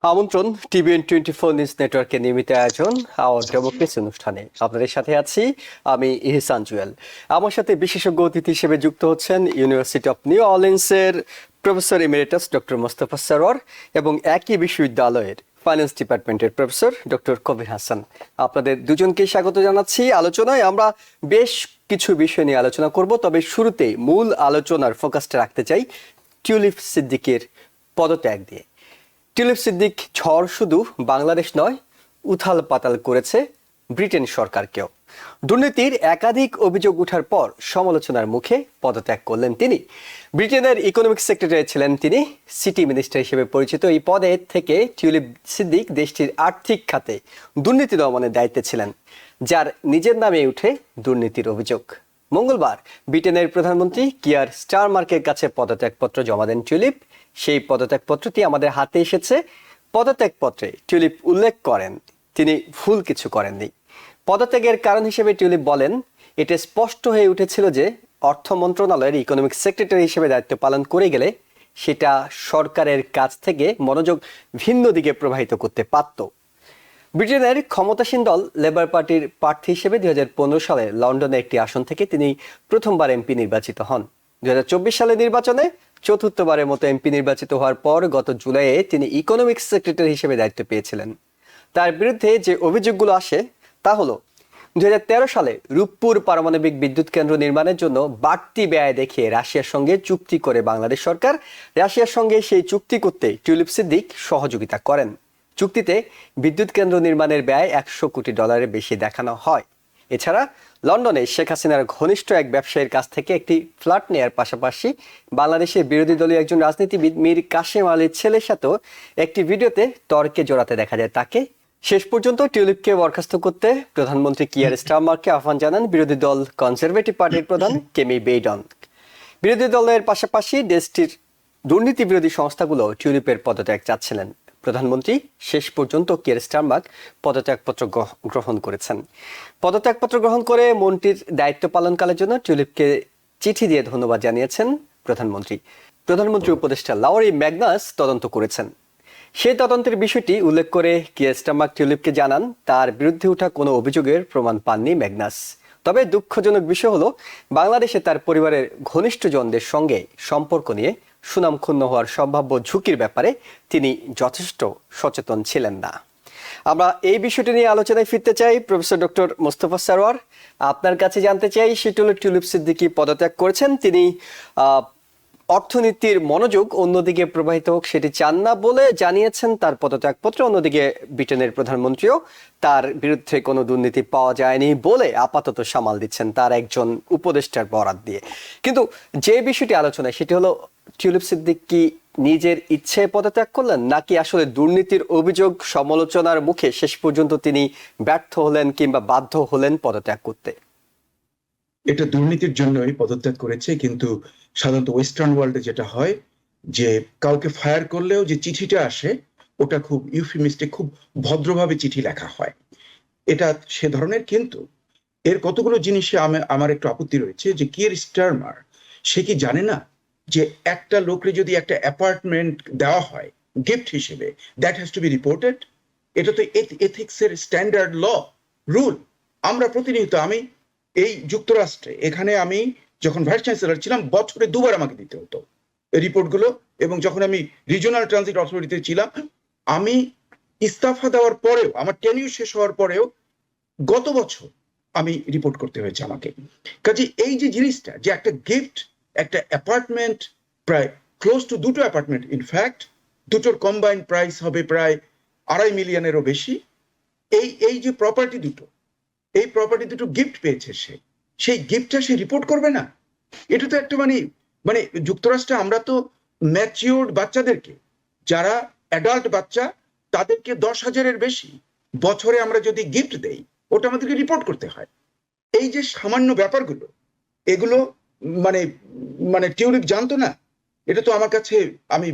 আমন্ত্রণ TVN24 news নেটওয়ার্কের নিয়মিত আয়োজন আওয়ার ডেমোক্রেসি অনুষ্ঠানে আপনাদের সাথে আছি আমি ইহসান জুয়েল। আমার সাথে বিশেষজ্ঞ অতিথি হিসেবে যুক্ত হচ্ছেন ইউনিভার্সিটি অফ নিউ অরলিন্সের professor emeritus doctor Mostafa Sarwar এবং একই বিশ্ববিদ্যালয়ের ফাইন্যান্স ডিপার্টমেন্টের প্রফেসর ডক্টর কবির হাসান। আপনাদের দুজনকে স্বাগত জানাচ্ছি আলোচনায়। আমরা বেশ কিছু বিষয় নিয়ে আলোচনা করব, তবে শুরুতেই মূল আলোচনার ফোকাসটা রাখতে চাই টিউলিপ সিদ্দিকের পদত্যাগ দিয়ে। টিউলিপ সিদ্দিক ঝড় শুধু বাংলাদেশ নয়, উথাল পাতাল করেছে ব্রিটেন সরকারকেও। দুর্নীতির একাধিক অভিযোগ ওঠার পর সমালোচনার মুখে পদত্যাগ করলেন তিনি। ব্রিটেনের ইকোনমিক সেক্রেটারি ছিলেন তিনি, সিটি মিনিস্টার হিসেবে পরিচিত এই পদে থেকে টিউলিপ সিদ্দিক দেশটির আর্থিক খাতে দুর্নীতি দমনের দায়িত্বে ছিলেন, যার নিজের নামে উঠে দুর্নীতির অভিযোগ। মঙ্গলবার ব্রিটেনের প্রধানমন্ত্রী কিয়ার স্টারমার্কের কাছে পদত্যাগপত্র জমা দেন টিউলিপ। সেই পদত্যাগপত্রটি আমাদের হাতে এসেছে। পদত্যাগপত্রে টিউলিপ উল্লেখ করেন তিনি ভুল কিছু করেননি। পদত্যাগের কারণ হিসেবে টিউলিপ বলেন, এটা স্পষ্ট হয়ে উঠেছিল যে অর্থ মন্ত্রণালয়ের ইকোনমিক সেক্রেটারি হিসেবে দায়িত্ব পালন করে গেলে সেটা সরকারের কাছ থেকে মনোযোগ ভিন্ন দিকে প্রবাহিত করতে পারত। ব্রিটেনের ক্ষমতাসীন দল লেবার পার্টির প্রার্থী হিসেবে 2015 সালে লন্ডনে একটি আসন থেকে তিনি প্রথমবার এমপি নির্বাচিত হন। 2024 সালের নির্বাচনে চতুর্থবারের মতো এমপি নির্বাচিত হওয়ার পর গত জুলাইয়ে তিনি ইকোনমিক সেক্রেটারি হিসেবে দায়িত্ব পেয়েছিলেন। তার বিরুদ্ধে যে অভিযোগগুলো আসে তা হলো 2013 সালে রূপপুর পারমাণবিক বিদ্যুৎ কেন্দ্র নির্মাণের জন্য বাড়তি ব্যয় দেখিয়ে রাশিয়ার সঙ্গে চুক্তি করে বাংলাদেশ সরকার। রাশিয়ার সঙ্গে সেই চুক্তি করতে টিউলিপ সিদ্দিক সহযোগিতা করেন। চুক্তিতে বিদ্যুৎ কেন্দ্র নির্মাণের ব্যয় $100 কোটি বেশি দেখানো হয়। এছাড়া লন্ডনে শেখ হাসিনার ঘনিষ্ঠ এক ব্যবসায়ীর কাছ থেকে একটি ফ্ল্যাট নেয়ার পাশাপাশি বাংলাদেশের বিরোধী দলীয় একজন রাজনীতিবিদ মীর কাশেম আলীর ছেলের সাথেও একটি ভিডিওতে তর্কে জড়াতে দেখা যায় তাকে। শেষ পর্যন্ত টিউলিপকে বরখাস্ত করতে প্রধানমন্ত্রী কিয়ার স্টারমারকে আহ্বান জানান বিরোধী দল কনজারভেটিভ পার্টির প্রধান কেমি বেইডন। বিরোধী দলের পাশাপাশি দেশটির দুর্নীতি বিরোধী সংস্থাগুলো টিউলিপের পদত্যাগ চাচ্ছিলেন। প্রধানমন্ত্রী শেষ পর্যন্ত কিয়ার স্টারমার পদত্যাগপত্র গ্রহণ করেছেন। পদত্যাগপত্র গ্রহণ করে মন্ত্রীর দায়িত্ব পালনকালের জন্য টিউলিপকে চিঠি দিয়ে ধন্যবাদ জানিয়েছেন প্রধানমন্ত্রী। প্রধানমন্ত্রী উপদেষ্টা লাউরি ম্যাগনাস তদন্ত করেছেন। সেই তদন্তের বিষয়টি উল্লেখ করে কিয়ার স্টারমার টিউলিপকে জানান তার বিরুদ্ধে ওঠা কোনো অভিযোগের প্রমাণ পাননি ম্যাগনাস। তবে দুঃখজনক বিষয় হলো বাংলাদেশে তার পরিবারের ঘনিষ্ঠজনদের সঙ্গে সম্পর্ক নিয়ে সুনাম ক্ষুণ্ণ হওয়ার সম্ভাব্য ঝুঁকির ব্যাপারে তিনি যথেষ্ট সচেতন ছিলেন না। আমরা এই বিষয়টি নিয়ে আলোচনায় ফিরতে চাই। প্রফেসর ডক্টর মোস্তফা সরোয়ার, আপনার কাছে জানতে চাই, সেটি হলো টিউলিপ সিদ্দিকী পদত্যাগ করেছেন। তিনি অর্থনীতির মনোযোগ অন্যদিকে প্রবাহিত হোক সেটি চান না বলে জানিয়েছেন তার পদত্যাগপত্র। অন্যদিকে ব্রিটেনের প্রধানমন্ত্রীও তার বিরুদ্ধে কোনো দুর্নীতি পাওয়া যায়নি বলে আপাতত সামাল দিচ্ছেন তার একজন উপদেষ্টার বরাত দিয়ে। কিন্তু যে বিষয়টি আলোচনায় সেটি হলো টিউলিপ সিদ্দিক কি নিজের ইচ্ছে পদত্যাগ করলেন, নাকি আসলে দুর্নীতির অভিযোগ সমালোচনার মুখে শেষ পর্যন্ত তিনি ব্যর্থ হলেন কিংবা বাধ্য হলেন পদত্যাগ করতে? এটা দুর্নীতির জন্যই পদত্যাগ করেছে, কিন্তু সাধারণত ওয়েস্টার্ন ওয়ার্ল্ডে যেটা হয় যে কাউকে ফায়ার করলেও যে চিঠিটা আসে ওটা খুব ইউফিমিস্টিক, খুব ভদ্রভাবে চিঠি লেখা হয়, এটা সে ধরনের। কিন্তু এর কতগুলো জিনিসে আমার একটু আপত্তি রয়েছে। যে কিয়ার স্টারমার সে কি জানে না যে একটা লোককে যদি একটা অ্যাপার্টমেন্ট দেওয়া হয় গিফট হিসেবে, that has to be reported. এটা তো এথিক্সের স্ট্যান্ডার্ড রুল। আমরা প্রতিনিয়ত, আমি এই যুক্তরাষ্ট্রে এখানে আমি যখন ভাইস চ্যান্সেলর ছিলাম বছরে 2বার আমাকে দিতে হতো এই রিপোর্টগুলো, এবং যখন আমি রিজিওনাল ট্রানজিট অথরিটিতে ছিলাম আমি ইস্তফা দেওয়ার পরেও, আমার টেনিউর শেষ হওয়ার পরেও গত বছর আমি রিপোর্ট করতে হয়েছে আমাকে। কাজে এই যে জিনিসটা, যে একটা গিফট, একটা অ্যাপার্টমেন্ট, প্রায় ক্লোজ টু 2টো অ্যাপার্টমেন্ট, ইনফ্যাক্ট দুটোর কম্বাইন্ড প্রাইস হবে প্রায় $2.5 মিলিয়নেরও বেশি। এই যে প্রপার্টি দুটো, এই প্রপার্টি দুটো গিফট পেয়েছে সে, সেই গিফটটা সে রিপোর্ট করবে না? এটা তো একটা মানে যুক্তরাষ্ট্রে আমরা তো ম্যাচিওর্ড বাচ্চাদেরকে, যারা অ্যাডাল্ট বাচ্চা, তাদেরকে 10,000-এর বেশি বছরে আমরা যদি গিফট দেই ওটা আমাদেরকে রিপোর্ট করতে হয়। এই যে সামান্য ব্যাপারগুলো, এগুলো মানে মানে টিউলিপ জানতো না। এটা তো আমার কাছে, আমি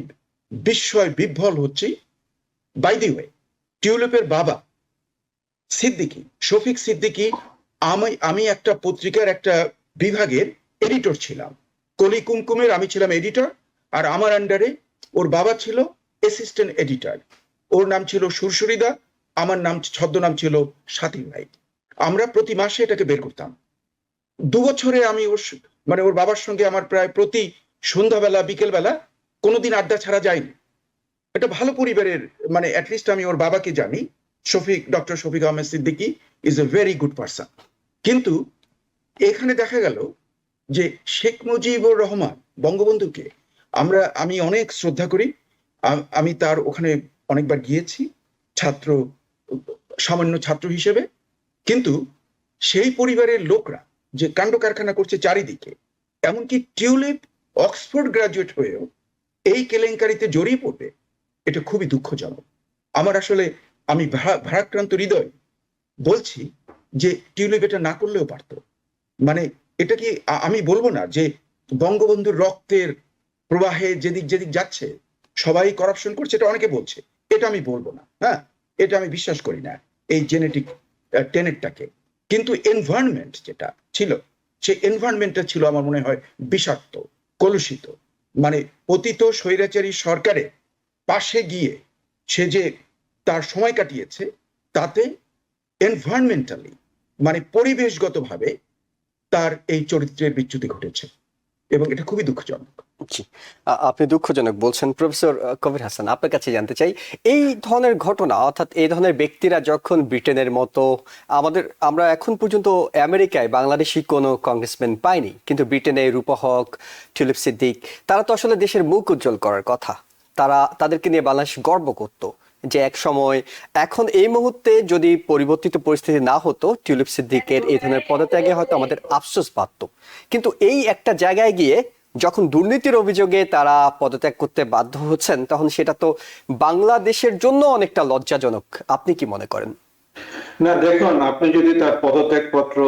বিস্ময় বিহ্বল হচ্ছি। বাই দি ওয়ে, টিউলিপের বাবা সিদ্দিকী, শফিক সিদ্দিকী, আমি একটা পত্রিকার একটা বিভাগের এডিটর ছিলাম। কলি কুমকুমের আমি ছিলাম এডিটর, আর আমার আন্ডারে ওর বাবা ছিল অ্যাসিস্ট্যান্ট এডিটর। ওর নাম ছিল সুরসুরিদা, আমার নাম ছদ্মনাম ছিল সাথী ভাই। আমরা প্রতি মাসে এটাকে বের করতাম। 2 বছরে আমি ওর বাবার সঙ্গে আমার প্রায় প্রতি সন্ধ্যাবেলা বিকেলবেলা কোনোদিন আড্ডা ছাড়া যায়নি। এটা ভালো পরিবারের, মানে অ্যাটলিস্ট আমি ওর বাবাকে জানি। Doctor Shafiq Ahmed Siddiqui is a very good person. কিন্তু এখানে দেখা গেল যে শেখ মুজিবুর রহমান বঙ্গবন্ধুকে আমি অনেক শ্রদ্ধা করি। আমি তার ওখানে অনেকবার গিয়েছি সামান্য ছাত্র হিসেবে। কিন্তু সেই পরিবারের লোকরা যে কাণ্ড কারখানা করছে চারিদিকে, এমনকি টিউলিপ অক্সফোর্ড গ্রাজুয়েট হয়েও এই কেলেঙ্কারিতে জড়িয়ে পড়বে, এটা খুবই দুঃখজনক। আমি ভারাক্রান্ত হৃদয় বলছি যে টিউলিপ এটা না করলেও পারতো। মানে এটা কি আমি বলবো না যে বঙ্গবন্ধুর রক্তের প্রবাহে যেদিক যেদিক যাচ্ছে সবাই করাপশন করছে, এটা অনেকে বলছে, এটা আমি বলবো না। হ্যাঁ, এটা আমি বিশ্বাস করি না এই জেনেটিক টেনেটটাকে। কিন্তু এনভায়রনমেন্ট যেটা ছিল, সেই এনভায়রনমেন্টটা ছিল আমার মনে হয় বিষাক্ত, কলুষিত। মানে পতিত স্বৈরাচারী সরকারের পাশে গিয়ে সে যে তার সময় কাটিয়েছে, তাতে এনভায়রনমেন্টালি মানে পরিবেশগতভাবে তার এই চরিত্রের বিচ্যুতি ঘটেছে, এবং এটা খুবই দুঃখজনক। জি, আপনি দুঃখজনক বলছেন। প্রফেসর কবির হাসান, আপনার কাছে জানতে চাই, এই ধরনের ঘটনা অর্থাৎ এই ধরনের ব্যক্তিরা যখন ব্রিটেনের মতো আমরা এখন পর্যন্ত আমেরিকায় বাংলাদেশি কোনো কংগ্রেসম্যান পাইনি, কিন্তু ব্রিটেনে রূপা হক, টিউলিপ সিদ্দিক, তারা তো আসলে দেশের মুখ উজ্জ্বল করার কথা। তাদেরকে নিয়ে বাংলাদেশ গর্ব করত যে এক সময়, এখন এই মুহূর্তে যদি পরিবর্তিত পরিস্থিতি না হতো, টিউলিপ সিদ্দিকের এই ধরনের পদত্যাগে হয়তো আমাদের আফসোস বাড়ত। কিন্তু এই একটা জায়গায় গিয়ে যখন দুর্নীতির অভিযোগে তারা পদত্যাগ করতে বাধ্য হচ্ছেন, তখন সেটা তো বাংলাদেশের জন্য অনেকটা লজ্জাজনক। আপনি কি মনে করেন? না, দেখুন, আপনি যদি তার পদত্যাগপত্র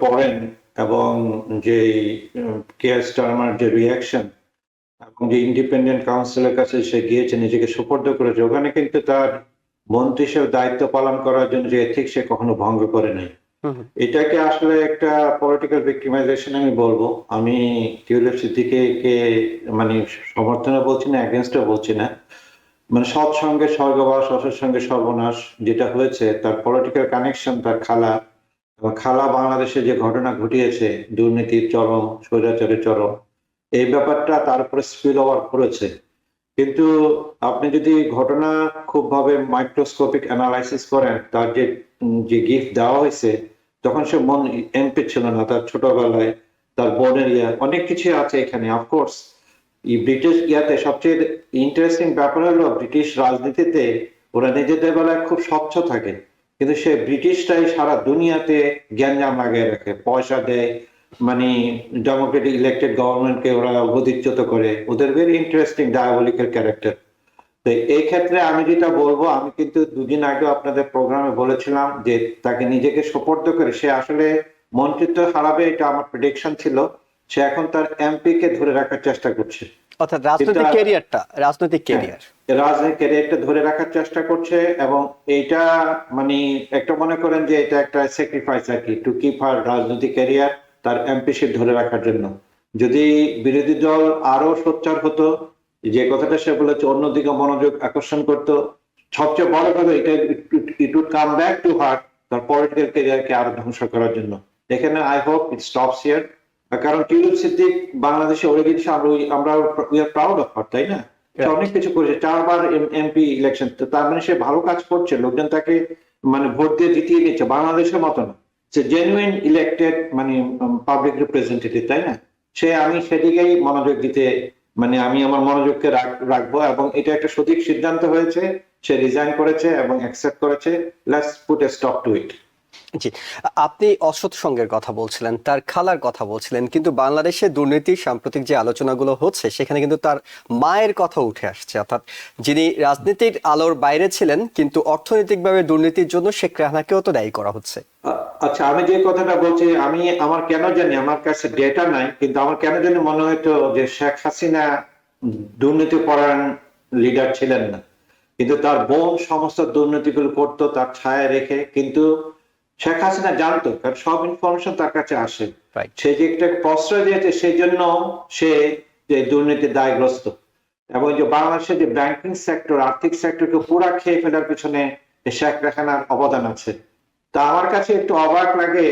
পড়েন এবং যে কেয়ার স্টারমার যে রিয়াকশন এবং যে ইন্ডিপেন্ডেন্ট কাউন্সিলের কাছে সে গিয়েছে, নিজেকে সুপর্দ করেছে, ওখানে কিন্তু তার মন্ত্রী হিসেবে দায়িত্ব পালন করার জন্য যে এথিক্স সে কখনো ভঙ্গ করে নাই। এটাকে আসলে একটা পলিটিক্যাল ভিক্টিমাইজেশন আমি বলবো। আমি টিউলিপ সিদ্দিকীকে মানে সমর্থনও বলছি না, এগেনস্টও বলছি না। মানে সৎসঙ্গে স্বর্গবাস, অসৎসঙ্গে সর্বনাশ যেটা হয়েছে, তার পলিটিক্যাল কানেকশন, তার খালা বাংলাদেশে যে ঘটনা ঘটিয়েছে, দুর্নীতির চরম, স্বৈরাচারের চরম, এই ব্যাপারটা তার উপরে স্পিল ওভার করেছে। কিন্তু আপনি যদি ঘটনা খুব ভাবে মাইক্রোস্কোপিক অ্যানালাইসিস করেন, তার যে গিফট দেওয়া হয়েছে, তখন সে এমপি ছিল না, তার ছোটবেলায় তার বোনের অনেক কিছু আছে এখানে। অফকোর্স এই ব্রিটিশ সবচেয়ে ইন্টারেস্টিং ব্যাপার হলো, ব্রিটিশ রাজনীতিতে ওরা নিজেদের বেলায় খুব স্বচ্ছ থাকে, কিন্তু সে ব্রিটিশটাই সারা দুনিয়াতে গ্যাঞ্জাম লাগিয়ে রাখে, পয়সা দেয়, মানে ডেমোক্রেটিক ইলেক্টেড গভর্নমেন্টকে ওরা গদিচ্যুত করে। ওদের ভেরি ইন্টারেস্টিং ডায়াবলিক্যাল ক্যারেক্টার। তো এই ক্ষেত্রে আমি যেটা বলবো, আমি কিন্তু 2 দিন আগে আপনাদের প্রোগ্রামে বলেছিলাম যে তাকে নিজেকে সোপর্দ করে সে আসলে মন্ত্রিত্ব হারাবে, এটা আমার প্রেডিকশন ছিল। সে এখন তার এমপি কে ধরে রাখার চেষ্টা করছে, অর্থাৎ রাজনৈতিক ক্যারিয়ারটা ধরে রাখার চেষ্টা করছে। এবং এইটা মানে একটা মনে করেন যে এটা একটা স্যাক্রিফাইস আর কি, টু কিপ হার রাজনৈতিক ক্যারিয়ার, তার এমপিশিপ ধরে রাখার জন্য। যদি বিরোধী দল আরো সোচ্চার হতো, যে কথাটা সে বলেছে, অন্যদিকে মনোযোগ আকর্ষণ করতো, সবচেয়ে বড় কথা এটা it would come back to her, তার পলিটিক্যাল ক্যারিয়ারকে আরো ধ্বংস করার জন্য। এখানে I hope it stops here. কারণ টিউলিপ সিদ্দিক বাংলাদেশে অরিজিন, আমরা we are proud of her, তাই না? সে অনেক কিছু করেছে, 4বার এমপি ইলেকশন, তার মানে সে ভালো কাজ করছে, লোকজন তাকে মানে ভোট দিয়ে জিতিয়ে নিচ্ছে। বাংলাদেশের মতো না, সে জেনুইন ইলেক্টেড মানে পাবলিক রিপ্রেজেন্টেটিভ, তাই না? আমি সেদিকেই মনোযোগ দিতে, মানে আমি আমার মনোযোগকে রাখবো। এবং এটা একটা সঠিক সিদ্ধান্ত হয়েছে, সে রিজাইন করেছে এবং অ্যাকসেপ্ট করেছে। Let's put a stop to it. জি, আপনি অসৎ সঙ্গের কথা বলছিলেন, তার খালার কথা বলছিলেন, কিন্তু বাংলাদেশে দুর্নীতির সাম্প্রতিক যে আলোচনাগুলো হচ্ছে, সেখানে কিন্তু তার মায়ের কথা উঠে আসছে। অর্থাৎ যিনি রাজনীতির আলোর বাইরে ছিলেন, কিন্তু অর্থনৈতিকভাবে দুর্নীতির জন্য শেখ রেহানাকেও তো দায়ী করা হচ্ছে। আচ্ছা, আমি যে কথাটা বলছি, আমার কেন জানি, আমার কাছে ডেটা নাই, কিন্তু আমার কেন জানি মনে হয়তো যে শেখ হাসিনা দুর্নীতি পরায়ণ লিডার ছিলেন না, কিন্তু তার বোন সমস্ত দুর্নীতিগুলো করতো তার ছায়া রেখে। কিন্তু শেখ হাসিনা জানতো, কারণ সব ইনফরমেশন তার কাছে আসে। সে যে একটা প্রশ্রয় দিয়েছে, সেই জন্য সে যে দুর্নীতির দায়গ্রস্ত। এবং যে বাংলাদেশের যে ব্যাংকিং সেক্টর, আর্থিক সেক্টরকে পুরা খেয়ে ফেলার পিছনে শেখ রেহানার অবদান আছে। তা আমার কাছে একটু অবাক লাগে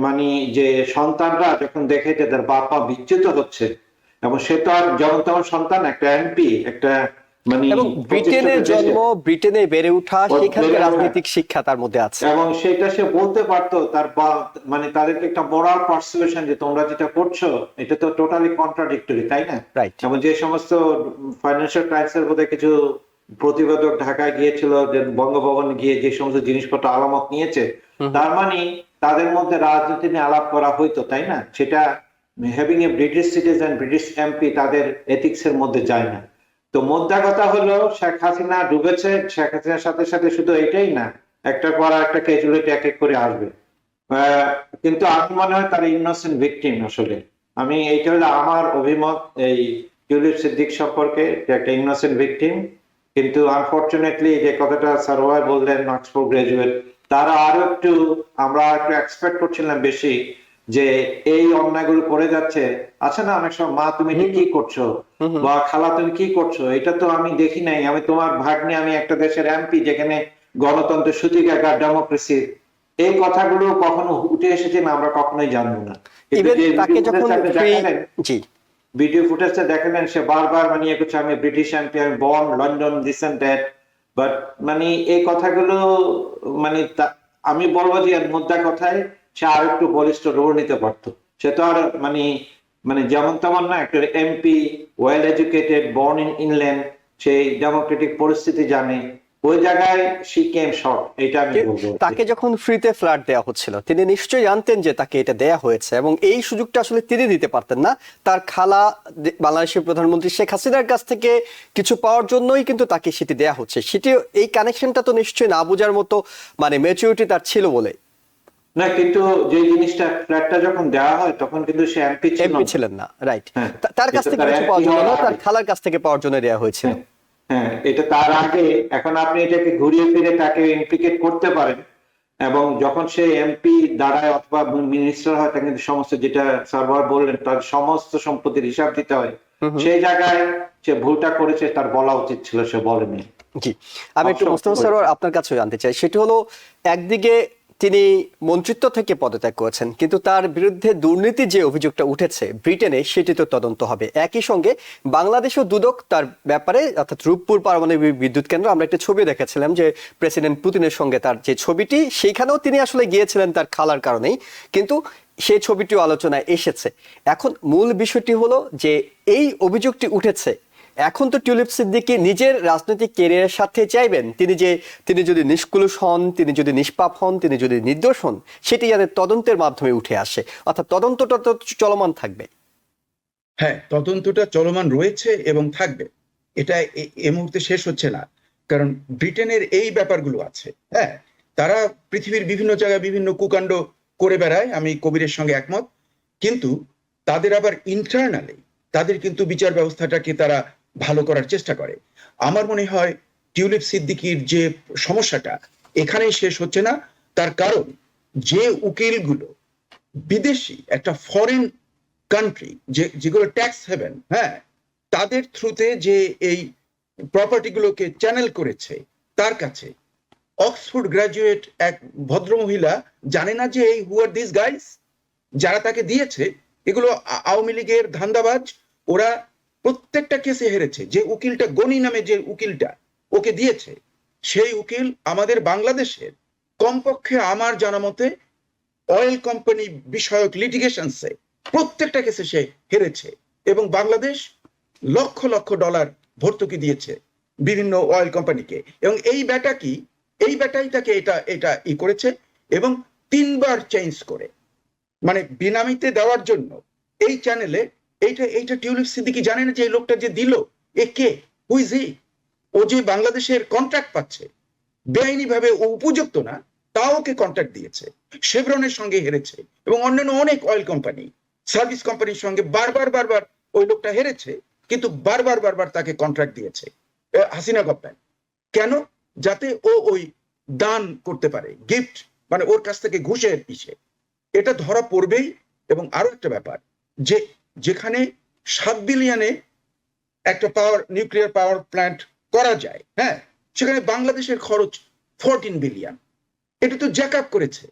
মানে যে সন্তানরা যখন দেখে যে তার বাপ মা বিচ্যুত হচ্ছে, এবং সে তো আর যেমন তেমন সন্তান, একটা এমপি, একটা মানে এবং ব্রিটেনে প্রতিষ্ঠিত জন্ম, দেশে ব্রিটেনে বেড়ে ওঠা, সেখানকার রাজনৈতিক শিক্ষা তার মধ্যে আছে। এবং সেটা সে বলতে পারতো তার মানে তাদেরকে একটা মোরাল পার্সুয়েশন যে তোমরা যেটা করছো এটা তো টোটালি কন্ট্রাডিক্টরি, তাই না? রাইট। এবং যে সমস্ত ফাইন্যান্সিয়াল টাইমস এর বোধহয় কিছু প্রতিবেদক ঢাকায় গিয়েছিল, যে বঙ্গভবন গিয়ে যে সমস্ত জিনিসপত্র আলামত নিয়েছে, তার মানে তাদের মধ্যে রাজনীতি নিয়ে আলাপ করা হইতো, তাই না? সেটা having a British citizen, British MP, তাদের এথিক্স এর মধ্যে যায় না। তো মোদ্দা কথা হলো শেখ হাসিনা ডুবেছে। শেখ হাসিনার সাথে সাথে শুধু এটাই না, একটার পর একটা ক্যাজুয়ালিটি এক এক করে আসবে। কিন্তু আমার মনে হয় তার ইনোসেন্ট ভিকটিম আসলে। আমি এইটা হলো আমার অভিমত এই টিউলিপ সিদ্দিক সম্পর্কে, যে একটা ইনোসেন্ট ভিকটিম। কিন্তু আনফরচুনেটলি যে কথাটা সারোয়ার বললেন, অক্সফোর্ড গ্রাজুয়েট, তারা আরো একটু, আমরা একটু এক্সপেক্ট করছিলাম বেশি যে এই অন্যায়গুলো করে যাচ্ছে। আচ্ছা না, অনেক সময় মা তুমি এটা কি করছো, বা খালা তুমি কি করছো, এটা তো আমি দেখি নাই, আমি তোমার ভাগ্নে, আমি একটা দেশের এমপি যেখানে গণতন্ত্র, সূতিকাগার, ডেমোক্রেসি, এই কথাগুলো কখনো উঠে এসেছে না, আমরা কখনোই জানবো না। কিন্তু ইভেন যে তাকে ভিডিও যখন ফুটেজটা দেখালেন, জি, ভিডিও ফুটেজটা দেখালেন, সে বারবার মানে ইয়ে করছে, আমি ব্রিটিশ এমপি, আমি born London, this and that. But মানে এই কথাগুলো মানে আমি বলবো যে এর মধ্যে কথায় সে আর একটু বলিষ্ঠ রোল নিতে পারতো। সে তো আর মানে মানে যেমন তেমন না, একটা MP, well educated, born in England, সেই ডেমোক্রেটিক পরিস্থিতি জানে, ওই জায়গায় শি কেম শর্ট, এটা আমি বলবো। তাকে যখন ফ্রিতে ফ্ল্যাট দেওয়া হচ্ছিল তিনি নিশ্চয়ই জানতেন যে তাকে এটা দেয়া হয়েছে, এবং এই সুযোগটা আসলে তিনি দিতে পারতেন না। তার খালা বাংলাদেশের প্রধানমন্ত্রী শেখ হাসিনার কাছ থেকে কিছু পাওয়ার জন্যই কিন্তু তাকে সেটি দেয়া হচ্ছে। সেটি, এই কানেকশনটা তো নিশ্চয়ই না বোঝার মতো মানে ম্যাচুরিটি তার ছিল বলে। না, কিন্তু যে জিনিসটা, ফ্ল্যাটটা যখন দেওয়া হয় তখন কিন্তু সে এমপি এমপি ছিলেন না, রাইট। হ্যাঁ, তার কাছ এটা থেকে তার কিছু MP পাওয়ার জন্য না, হওয়ার তার আগে। খালার কাছ থেকে পাওয়ার জন্য দেওয়া হয়েছিল। হ্যাঁ, হ্যাঁ, এটা তার আগে। এখন আপনি এটাকে ঘুরিয়ে ফিরে তাকে ইমপ্লিকেট করতে পারেন, এবং যখন সে এমপি দাঁড়ায় অথবা মিনিস্টার হয়, তাকে কিন্তু সমস্ত, যেটা সার্ভার বললেন, তার সমস্ত সম্পত্তির হিসাব দিতে হয়। সেই জায়গায় সে ভুলটা করেছে, তার বলা উচিত ছিল, সে বলেনি। জি, আমি একটু মোস্তফা সরোয়ার আপনার কাছেও জানতে চাই। সেটি হলো, একদিকে তিনি মন্ত্রিত্ব থেকে পদত্যাগ করেছেন, কিন্তু তার বিরুদ্ধে দুর্নীতি যে অভিযোগটা উঠেছে ব্রিটেনে, সেটি তো তদন্ত হবে। একই সঙ্গে বাংলাদেশও দুদক তার ব্যাপারে, অর্থাৎ রূপপুর পারমাণবিক বিদ্যুৎ কেন্দ্র, আমরা একটা ছবি দেখেছিলাম যে প্রেসিডেন্ট পুতিনের সঙ্গে তার যে ছবিটি, সেইখানেও তিনি আসলে গিয়েছিলেন তার খালার কারণেই, কিন্তু সেই ছবিটিও আলোচনায় এসেছে। এখন মূল বিষয়টি হলো যে এই অভিযোগটি উঠেছে, এখন তো টিউলিপ সিদ্দিকী নিজের রাজনৈতিক ক্যারিয়ারের সাথে চাইবেন তিনি যদি নিষ্কুলুষ হন, তিনি যদি নিষ্পাপ হন, তিনি যদি নির্দোষ হন, সেটি যাতে তদন্তের মাধ্যমে উঠে আসে, অর্থাৎ তদন্তটা তো চলমান থাকবে। হ্যাঁ, তদন্তটা চলমান রয়েছে এবং থাকবে। এটা এই মুহূর্তে শেষ হচ্ছে না, কারণ ব্রিটেনের এই ব্যাপারগুলো আছে। হ্যাঁ, তারা পৃথিবীর বিভিন্ন জায়গায় বিভিন্ন কুকাণ্ড করে বেড়ায়, আমি কবিরের সঙ্গে একমত। কিন্তু তাদের আবার ইন্টারনালি তাদের কিন্তু বিচার ব্যবস্থাটাকে তারা ভালো করার চেষ্টা করে। আমার মনে হয় টিউলিপ সিদ্দিকীর যে সমস্যাটা এখানেই শেষ হচ্ছে না। তার কারণ, যে উকিলগুলো বিদেশি, একটা ফরেন কান্ট্রি, যেগুলো ট্যাক্স হেভেন, হ্যাঁ, তাদের থ্রুতে যে এই প্রপার্টি গুলোকে চ্যানেল করেছে তার কাছে, অক্সফোর্ড গ্রাজুয়েট এক ভদ্রমহিলা জানে না যে এই হু আর দিস গাইস, যারা তাকে দিয়েছে এগুলো আওয়ামী লীগের ধান্দাবাজ। ওরা প্রত্যেকটা কেসে হেরেছে। যে উকিলটা, গনি নামে যে উকিলটা ওকে দিয়েছে, সেই উকিল আমাদের বাংলাদেশের কমপক্ষে আমার জানা মতে অয়েল কোম্পানি বিষয়ক লিটিগেশনসে প্রত্যেকটা কেসে সে হেরেছে, এবং বাংলাদেশ লক্ষ লক্ষ ডলার ভর্তুকি দিয়েছে বিভিন্ন অয়েল কোম্পানিকে। এবং এই বেটাই তাকে এটা করেছে, এবং 3বার চেঞ্জ করে, মানে বিনামিতে দেওয়ার জন্য এই চ্যানেলে। এইটা টিউলিপ সিদ্দিকী জানে না যে এই লোকটা যে দিল এ কে, হুইজ হি। ও যে বাংলাদেশের কন্ট্রাক্ট পাচ্ছে বেআইনি ভাবে, ও উপযুক্ত না, তাও ওকে কন্ট্রাক্ট দিয়েছে। শেভরনের সঙ্গে হেরেছে, এবং অন্যান্য অনেক অয়েল কোম্পানি, সার্ভিস কোম্পানির সঙ্গে বারবার ওই লোকটা হেরেছে, কিন্তু বারবার তাকে কন্ট্রাক্ট দিয়েছে হাসিনা গভর্নমেন্ট। কেন? যাতে ও ওই দান করতে পারে, গিফট, মানে ওর কাছ থেকে ঘুষের পিছে। এটা ধরা পড়বেই। এবং আরো একটা ব্যাপার, যে যেখানে 7 বিলিয়নে একটা নিউক্লিয়ার পাওয়ার প্ল্যান্ট করা যায়, হ্যাঁ, সেখানে বাংলাদেশের খরচ 14 বিলিয়ন। এটা তো জ্যাক আপ করেছে,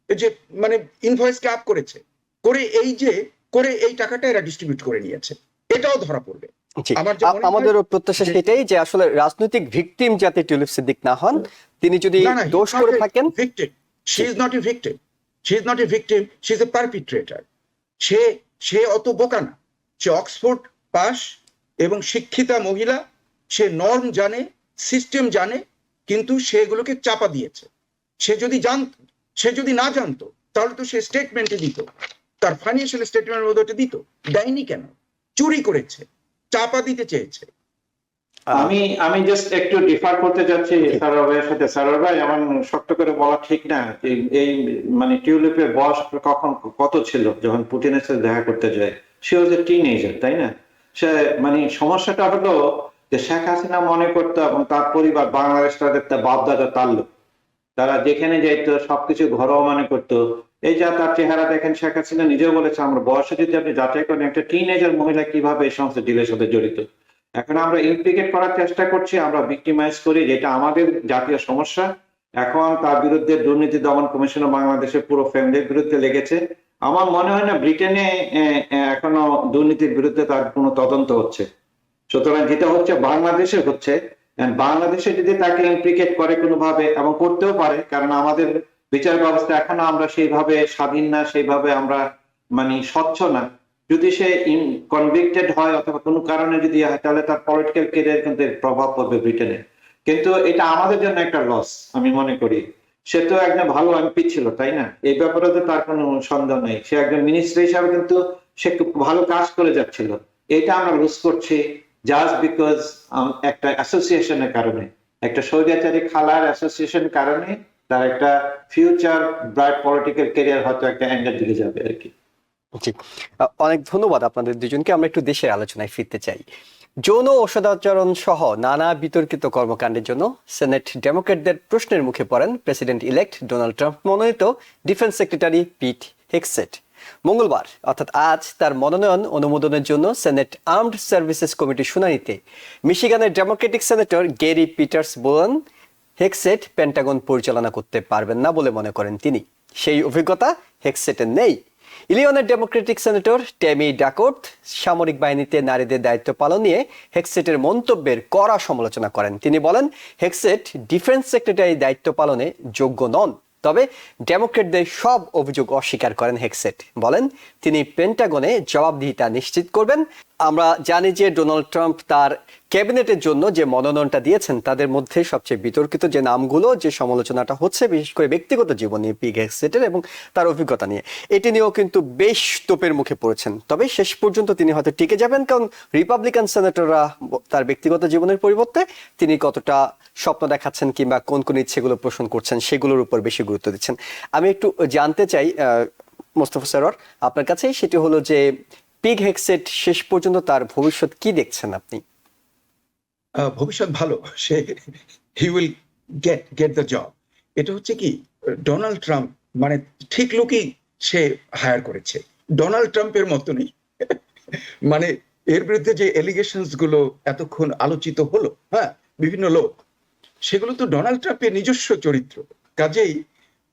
এই যে মানে ইনভয়েসকে আপ করেছে, করে এই টাকাটা এরা ডিস্ট্রিবিউট করে নিয়েছে, এটাও ধরা পড়বে। জি, আমার যা মনে হয় আমাদেরও প্রত্যাশা সেটাই যে আসলে রাজনৈতিক ভিকটিম যাতে টিউলিপ সিদ্দিক না হন, তিনি যদি না, দোষ করে থাকেন। Victim, she is not a victim, she is not a victim, she is a perpetrator. সে অত বোকা না, সে অক্সফোর্ড পাস এবং শিক্ষিতা মহিলা, সে নর্ম জানে, সিস্টেম জানে, কিন্তু সে এগুলোকে চাপা দিয়েছে। সে যদি না জানতো তাহলে তো সে স্টেটমেন্টে দিত, তার ফাইন্যান্সিয়াল স্টেটমেন্টের মধ্যে দিত। দেয়নি কেন? চুরি করেছে, চাপা দিতে চেয়েছে। আমি জাস্ট একটু ডিফার করতে যাচ্ছি সারোয়ার ভাইয়ের সাথে। সারোয়ার ভাই, আমার শক্ত করে বলা ঠিক না এই মানে টিউলিপের বয়স কত ছিল যখন পুতিনের সাথে দেখা করতে যায়? সে ওয়াজ এ টিনেজার, তাই না? সে মানে সমস্যাটা হলো যে শেখ হাসিনা মনে করতো এবং তার পরিবার বাংলাদেশ তাদের বাপদাদা তাল্লুক, তারা যেখানে যাইতো সবকিছু ঘরোয়া মনে করতো। এই যা তার চেহারা দেখেন, শেখ হাসিনা নিজেও বলেছে, আমরা বয়সে যদি আপনি যাচাই করেন একটা টিনেজার মহিলা কিভাবে এই সমস্ত ডিলের সাথে জড়িত। এখন আমরা ইমপ্লিকেট করার চেষ্টা করছি, আমরা ভিক্টিমাইজ করি, যেটা আমাদের জাতীয় সমস্যা। এখন তার বিরুদ্ধে দুর্নীতি দমন কমিশনও বাংলাদেশের পুরো ফ্যামিলির বিরুদ্ধে লেগেছে। আমার মনে হয় না ব্রিটেনে এখনো দুর্নীতির বিরুদ্ধে তার কোনো তদন্ত হচ্ছে। সুতরাং যেটা হচ্ছে বাংলাদেশে হচ্ছে, বাংলাদেশে যদি তাকে ইমপ্লিকেট করে কোনোভাবে, এবং করতেও পারে, কারণ আমাদের বিচার ব্যবস্থা এখনো আমরা সেইভাবে স্বাধীন না, সেইভাবে আমরা মানে স্বচ্ছ না। যদি সে কনভিক্টেড হয় অথবা কোনো কারণে যদি হয়, তাহলে তার পলিটিক্যাল ক্যারিয়ার কিন্তু এর প্রভাব পড়বে ব্রিটেনে। কিন্তু এটা আমাদের জন্য একটা লস আমি মনে করি। সে তো একজন ভালো এমপি ছিল, তাই না? এই ব্যাপারে তো তার কোনো সন্দেহ নেই। সে একজন মিনিস্টার হিসাবে কিন্তু সে ভালো কাজ করে যাচ্ছিল। এটা আমরা লুজ করছি জাস্ট বিকজ একটা অ্যাসোসিয়েশনের কারণে, একটা স্বৈরাচারী খালার অ্যাসোসিয়েশনের কারণে তার একটা ফিউচার ব্রাইট পলিটিক্যাল ক্যারিয়ার হয়তো একটা এন্ডের দিকে যাবে আর কি। জি, অনেক ধন্যবাদ আপনাদের দুজনকে। আমরা একটু দেশের আলোচনায় ফিরতে চাই। যৌন অসদাচরণ সহ নানা বিতর্কিত কর্মকাণ্ডের জন্য সেনেট ডেমোক্র্যাটদের প্রশ্নের মুখে পড়েন প্রেসিডেন্ট ইলেক্ট ডোনাল্ড ট্রাম্প মনোনীত ডিফেন্স সেক্রেটারি পিট হেগসেট। মঙ্গলবার অর্থাৎ আজ তার মনোনয়ন অনুমোদনের জন্য সেনেট আর্মড সার্ভিসেস কমিটির শুনানিতে মিশিগানের ডেমোক্রেটিক সেনেটর গ্যারি পিটার্স বলেন, হেগসেট পেন্টাগন পরিচালনা করতে পারবেন না বলে মনে করেন তিনি। সেই অভিজ্ঞতা হেগসেটের নেই। ইলিনয়ের ডেমোক্রেটিক সেনেটর ট্যামি ডাকোর্থ সামরিক বাহিনীতে নারীদের দায়িত্ব পালন নিয়ে হেগসেটের মন্তব্যের কড়া সমালোচনা করেন। তিনি বলেন, হেগসেট ডিফেন্স সেক্রেটারি দায়িত্ব পালনে যোগ্য নন। তবে ডেমোক্রেটদের সব অভিযোগ অস্বীকার করেন হেগসেট। বলেন, তিনি পেন্টাগনে জবাবদিহিতা নিশ্চিত করবেন। আমরা জানি যে ডোনাল্ড ট্রাম্প তার ক্যাবিনেটের জন্য যে মনোনয়নটা দিয়েছেন, তাদের মধ্যে সবচেয়ে বিতর্কিত যে নামগুলো, যে সমালোচনাটা হচ্ছে বিশেষ করে ব্যক্তিগত জীবন নিয়ে পিট হেগসেটের এবং তার অভিজ্ঞতা নিয়ে, এটি নিয়েও কিন্তু বেশ তোপের মুখে পড়েছেন। তবে শেষ পর্যন্ত তিনি হয়তো টিকে যাবেন, কারণ রিপাবলিকান সেনেটররা তার ব্যক্তিগত জীবনের পরিবর্তে তিনি কতটা স্বপ্ন দেখাচ্ছেন কিংবা কোন কোন ইচ্ছেগুলো পোষণ করছেন সেগুলোর উপর বেশি গুরুত্ব দিচ্ছেন। আমি একটু জানতে চাই মোস্তফা সরোয়ার আপনার কাছে, সেটি হলো যে পিট হেগসেট শেষ পর্যন্ত তার ভবিষ্যৎ কি দেখছেন আপনি? ভবিষ্যৎ ভালো, সে he will get the job. এটা হচ্ছে কি, ডোনাল্ড ট্রাম্প মানে ঠিক লোকই সে হায়ার করেছে, ডোনাল্ড ট্রাম্পের মতনই। মানে এর বিরুদ্ধে যে এলিগেশনস গুলো এতক্ষণ আলোচিত হলো, হ্যাঁ, বিভিন্ন লোক, সেগুলো তো ডোনাল্ড ট্রাম্পের নিজস্ব চরিত্র, কাজেই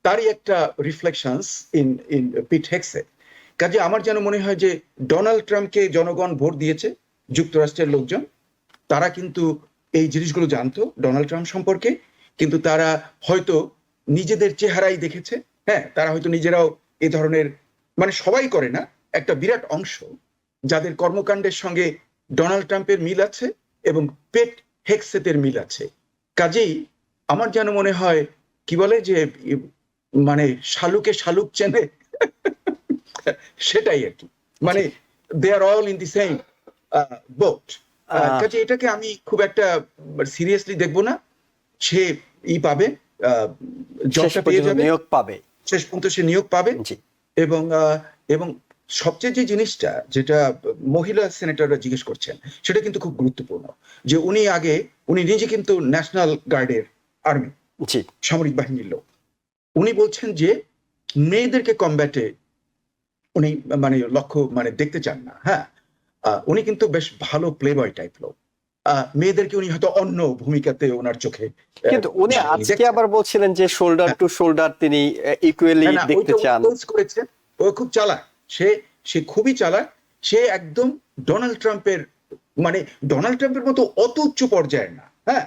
তারই একটা রিফ্লেকশনস ইন পিট হেগসেট। কাজে আমার যেন মনে হয় যে ডোনাল্ড ট্রাম্পকে জনগণ ভোট দিয়েছে, যুক্তরাষ্ট্রের লোকজন, তারা কিন্তু এই জিনিসগুলো জানতো ডোনাল্ড ট্রাম্প সম্পর্কে, কিন্তু তারা হয়তো নিজেদের চেহারাই দেখেছে, হ্যাঁ, তারা হয়তো নিজেরাও এ ধরনের, মানে সবাই করে না, একটা বিরাট অংশ যাদের কর্মকাণ্ডের সঙ্গে ডোনাল্ড ট্রাম্পের মিল আছে এবং পিট হেগসেটের মিল আছে। কাজেই আমার যেন মনে হয়, কি বলে যে মানে শালুকে শালুক চেনে, সেটাই আর কি, মানে they are all in the same boat. কাজে এটাকে আমি খুব একটা সিরিয়াসলি দেখবো না। সে পাবে, জবটা পেয়ে যাবে, নিয়োগ পাবে, শেষ পর্যন্ত সে নিয়োগ পাবে। এবং এবং সবচেয়ে যে জিনিসটা যেটা মহিলা সেনেটররা জিজ্ঞেস করছেন, সেটা কিন্তু খুব গুরুত্বপূর্ণ, যে উনি নিজে কিন্তু ন্যাশনাল গার্ডের আর্মি, সামরিক বাহিনীর লোক। উনি বলছেন যে মেয়েদেরকে কমব্যাটে উনি মানে লক্ষ্য মানে দেখতে চান না, হ্যাঁ। উনি কিন্তু বেশ ভালো প্লে বয় টাইপ লোক। মেয়েদেরকে উনি হয়তো অন্য ভূমিকাতে ওনার চোখে কিন্তু উনি যায়নি, আজকে দেখছেন? আবার বলছিলেন যে শোল্ডার টু শোল্ডার তিনি ইকুয়ালি হ্যাঁ, না, দেখতে ওইটা চান। উনি করেছেন। ও খুব চালাক, সে সে খুবই চালাক। সে একদম ডোনাল্ড ট্রাম্পের, মানে ডোনাল্ড ট্রাম্পের মতো অত উচ্চ পর্যায়ের না, হ্যাঁ,